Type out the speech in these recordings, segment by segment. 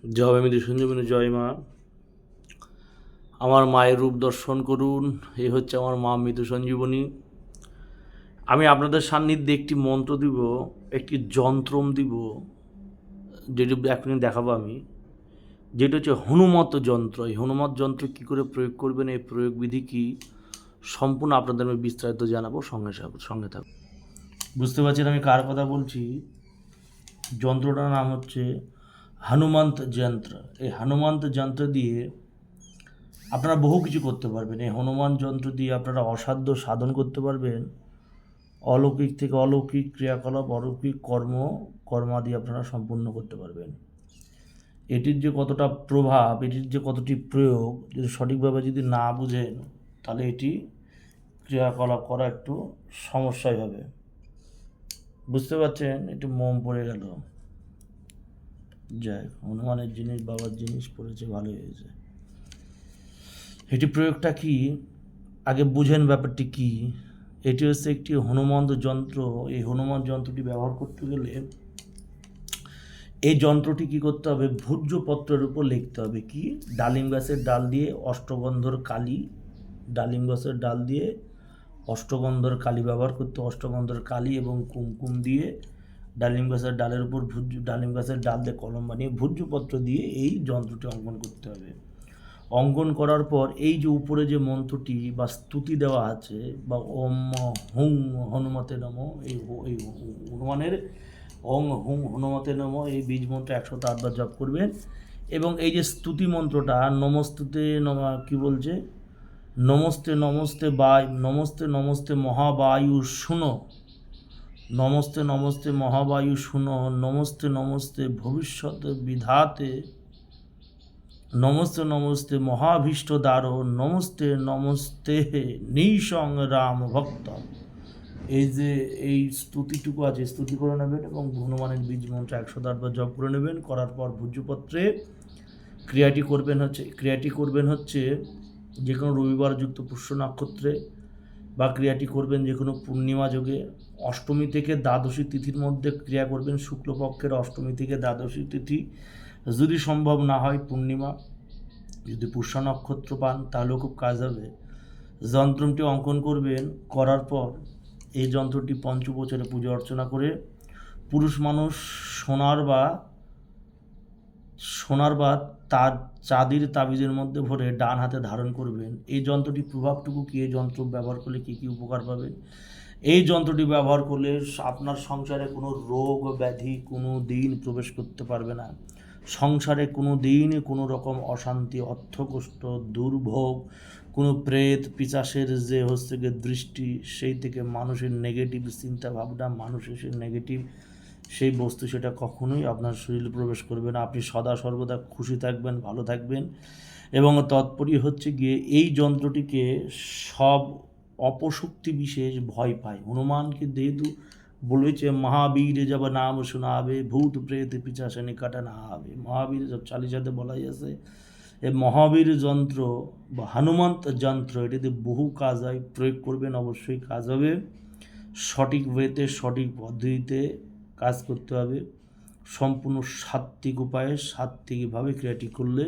জয় মৃত্যু সঞ্জীবনী, জয় মা। আমার মায়ের রূপ দর্শন করুন। এই হচ্ছে আমার মা মৃত্যু সঞ্জীবনী। আমি আপনাদের সান্নিধ্যে একটি মন্ত্র দিব, একটি যন্ত্রম দিব, যেটি এখনই দেখাবো আমি, যেটা হচ্ছে হনুমত যন্ত্র। এই হনুমত যন্ত্র কী করে প্রয়োগ করবেন, এই প্রয়োগ বিধি কী, সম্পূর্ণ আপনাদের আমি বিস্তারিত জানাবো। সঙ্গে থাকুন। বুঝতে পারছেন আমি কার কথা বলছি? যন্ত্রটার নাম হচ্ছে হনুমন্ত যন্ত্র। এই হনুমন্ত যন্ত্র দিয়ে আপনারা বহু কিছু করতে পারবেন। এই হনুমান যন্ত্র দিয়ে আপনারা অসাধ্য সাধন করতে পারবেন। অলৌকিক থেকে অলৌকিক ক্রিয়াকলাপ, অলৌকিক কর্মাদি আপনারা সম্পূর্ণ করতে পারবেন। এটির যে কতটা প্রভাব, এটির যে কতটি প্রয়োগ, যদি সঠিকভাবে যদি না বুঝেন তাহলে এটি ক্রিয়াকলাপ করা একটু সমস্যাই হবে। বুঝতে পারছেন? একটু মোম পড়ে গেল। যাই, হনুমানের জিনিস, বাবার জিনিস পড়েছে, ভালো হয়েছে। এটি প্রয়োগটা কি, আগে বুঝেন ব্যাপারটি কি। এটি হচ্ছে একটি হনুমান যন্ত্র। এই হনুমান যন্ত্রটি ব্যবহার করতে গেলে এই যন্ত্রটি কি করতে হবে, ভূর্জপত্রের উপর লিখতে হবে। কি, ডালিম গাছের ডাল দিয়ে অষ্টগন্ধর কালি, ডালিম গাছের ডাল দিয়ে অষ্টগন্ধর কালি ব্যবহার করতে, অষ্টগন্ধর কালি এবং কুমকুম দিয়ে ডালিম গাছের ডালের উপর ডালিম গাছের ডাল দিয়ে কলম বানিয়ে ভূর্জপত্র দিয়ে এই যন্ত্রটি অঙ্কন করতে হবে। অঙ্কন করার পর এই যে উপরে যে মন্ত্রটি বা স্তুতি দেওয়া আছে, বা ওম হুং হনুমতে নম, এই হনুমানের ওং হুং হনুমতে নম, এই বীজ মন্ত্র 108 বার জপ করবেন। এবং এই যে স্তুতি মন্ত্রটা, নমস্তুতে কী বলছে, নমস্তে নমস্তে নমস্তে নমস্তে মহাবায়ু শুনো, নমস্তে নমস্তে মহাবায়ু শুনো, নমস্তে নমস্তে ভবিষ্যৎ বিধাতে, নমস্তে নমস্তে মহাভীষ্ট দ্বারো, নমস্তে নমস্তে নিঃসং রাম ভক্ত। এই যে এই স্তুতিটুকু আছে, স্তুতি করে নেবেন এবং হনুমানের বীজ মন্ত্র 108 বার জপ করে নেবেন। করার পর ভূর্জপত্রে ক্রিয়াটি করবেন হচ্ছে যে কোনো রবিবার যুক্ত পুষ্য নক্ষত্রে, বা ক্রিয়াটি করবেন যে কোনো পূর্ণিমা যোগে। অষ্টমী থেকে দ্বাদশী তিথির মধ্যে ক্রিয়া করবেন, শুক্লপক্ষের অষ্টমী থেকে দ্বাদশী তিথি। যদি সম্ভব না হয় পূর্ণিমা, যদি পুষ্য নক্ষত্র পান তাহলেও খুব কাজ হবে। যন্ত্রটি অঙ্কন করবেন, করার পর এই যন্ত্রটি পঞ্চবছরে পুজো অর্চনা করে পুরুষ মানুষ সোনার বা তার চাঁদির তাবিজের মধ্যে ভরে ডান হাতে ধারণ করবেন। এই যন্ত্রটি প্রভাবটুকু কি, এই যন্ত্র ব্যবহার করলে কী কী উপকার পাবেন? এই যন্ত্রটি ব্যবহার করলে আপনার সংসারে কোনো রোগ ব্যাধি কোনো দিন প্রবেশ করতে পারবে না। সংসারে কোনো দিন কোনো রকম অশান্তি, অর্থকষ্ট, দুর্ভোগ, কোনো প্রেত পিশাচের যে হচ্ছে গিয়ে দৃষ্টি, সেই থেকে মানুষের নেগেটিভ চিন্তা ভাবনা, মানুষের সেই নেগেটিভ সেই বস্তু, সেটা কখনোই আপনার শরীরে প্রবেশ করবে না। আপনি সদা সর্বদা খুশি থাকবেন, ভালো থাকবেন। এবং তৎপরই হচ্ছে গিয়ে এই যন্ত্রটিকে সব অপশক্তি বিশেষ ভয় পায়। হনুমানকে যেহেতু বলেছে মহাবীর যাব নাম শোনাবে, ভূত প্রেত পিশাচ নিকট না হবে। মহাবীর সব চালিসাতে বলাই আছে। এই মহাবীর যন্ত্র বা হনুমন্ত যন্ত্র, এটিতে বহু কাজ হয়। প্রয়োগ করবেন, অবশ্যই কাজ হবে। সঠিক ওয়েতে, সঠিক পদ্ধতিতে কাজ করতে হবে। সম্পূর্ণ সাত্ত্বিক উপায়ে, সাত্ত্বিকভাবে ক্রিয়াটি করলে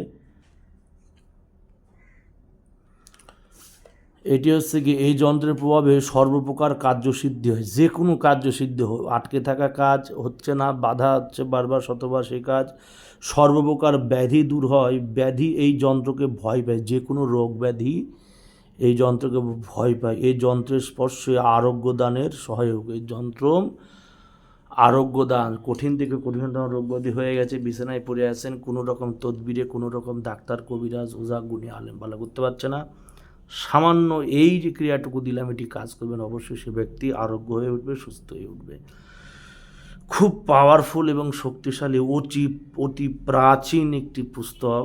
এটি হচ্ছে কি, এই যন্ত্রের প্রভাবে সর্বপ্রকার কার্যসিদ্ধি হয়। যে কোনো কার্যসিদ্ধি হোক, আটকে থাকা কাজ হচ্ছে না, বাধা হচ্ছে বারবার শতবার, সেই কাজ, সর্বপ্রকার ব্যাধি দূর হয়। ব্যাধি এই যন্ত্রকে ভয় পায়, যে কোনো রোগ ব্যাধি এই যন্ত্রকে ভয় পায়। এই যন্ত্রের স্পর্শে আরোগ্য দানের সহায়ক। এই যন্ত্র আরোগ্য দান, কঠিন থেকে কঠিনতম রোগ ব্যাধি হয়ে গেছে, বিছানায় পড়ে আছেন, কোনো রকম তদবিরে, কোনো রকম ডাক্তার কবিরাজ ওঝা গুণী আলেম ভালো করতে পারছে না, সামান্য এই যে ক্রিয়াটুকু দিলাম, এটি কাজ করবেন, অবশ্যই সে ব্যক্তি আরোগ্য হয়ে উঠবে, সুস্থ হয়ে উঠবে। খুব পাওয়ারফুল এবং শক্তিশালী, অতি প্রাচীন একটি পুস্তক,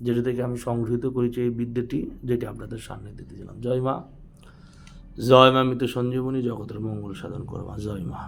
যেটা থেকে আমি সংগৃহীত করেছি এই বিদ্যাটি, যেটি আপনাদের সামনে দিতে দিলাম। জয় মা, জয় মা মৃত্যু সঞ্জীবনী, জগতের মঙ্গল সাধন করো মা, জয় মা।